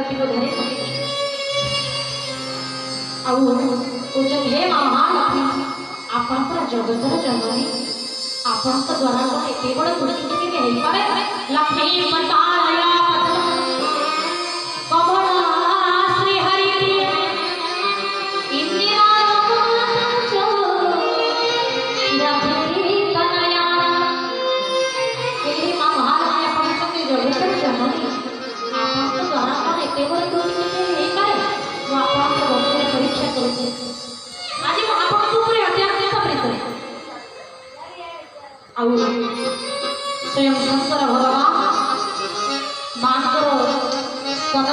व्यक्ति को धरे हे महालक्ष्मी आपण जगतर जननी आपण द्वारा एत बड़ कृति के पारे लक्ष्मी मतालया कमला श्री हरि इंदिरा महालक्ष्मी जगतर जननी आपण द्वारा एत बड़ कृति परीक्षा करुचे आज महाप्रभु अत्याचार स्वयं शंकर भगवान मांकर स्तन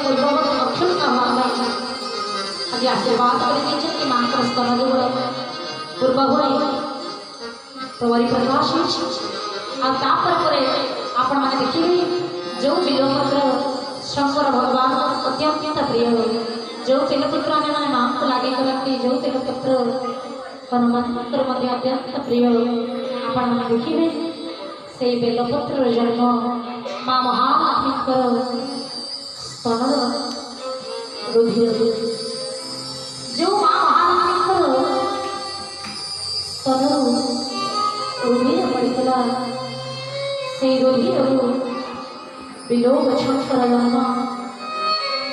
पूर्ववत अक्षुण्ण आज आशीर्वाद कर मांकर स्तन जो पूर्व तवरी प्रकाश आपण मैंने देखिए जो बिलपत्र शंकर भगवान अत्यंत प्रिय जो तेलपत्र आने मैंने माँ को लागे करती जो तेलपत्र हनुमंतर मध्य अत्यंत प्रिय आपण मैंने देखिए से बेलपत्र जन्म माँ महालक्ष्मी स्तन रुधिर जो माँ महालक्ष्मी स्तन रुधिर पड़ता से रुधिर विलोक शंकर जन्म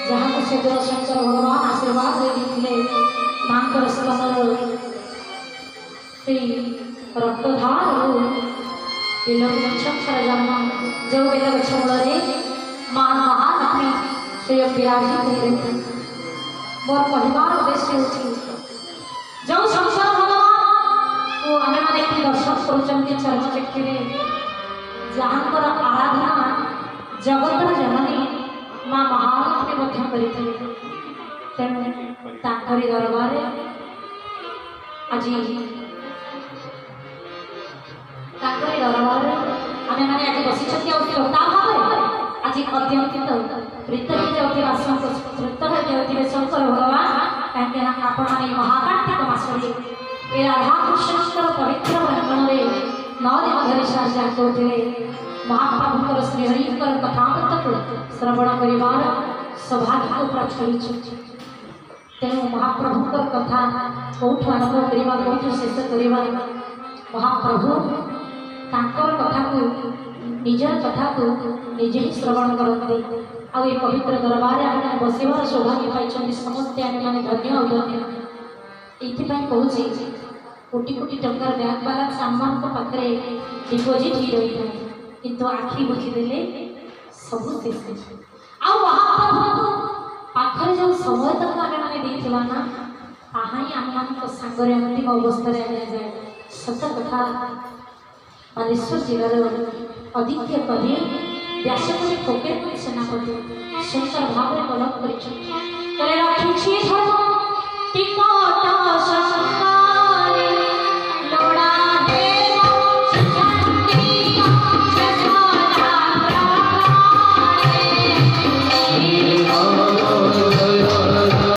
जहाँ को से शंकर भगवान आशीर्वाद देते मांकर स्तन रक्तधार विलोक शंकर जन्म जो वेद मूल माँ महालक्ष्मी स्वयं विराजित मोर कहबार उद्देश्य होती जो शंकर भगवान को आने मैंने दर्शन कर चर्मचक्षुरे जहाँ आराधना जगतर जननी माँ महालक्ष्मी तेणु दरबार आज दरबार आम मैंने आज बसी श्रोता भाव आज अत्यंत प्रीत हो जाऊे शंकर भगवान कहीं आपण महाकार्तिक मसरे ये राधाकृष्ण पवित्र ब्राह्मण में 9 दिन धरी साजा करते महाप्रभुकर श्रीहरिकर कथामृत श्रवण कर सौभाग्य को प्राप्त तेणु महाप्रभुकर कथा कौटू आरंभ करवा कौटू शेष करवा महाप्रभु तांकर कथा को निजर कथा को निजे ही श्रवण करते आ पवित्र दरबार आम बसवार सौभाग्य पाई समस्ते आम मैंने धन्य और धन्य ये कहूँ कोटी कोटी टंकार बैंक बालांस आम पाखे डिपोजिट ही रही है किंतु आखि बुझीदे सब शेष महाप्रभु पाखे जो समय तक आम मैंने ना ताहा ही आम सांगे अंतिम अवस्था जाए सत कथा बालेश्वर जिलार आदित्य कवि व्यासकवि फकीरमोहन सेनापति सुंदर भाव में कलम कर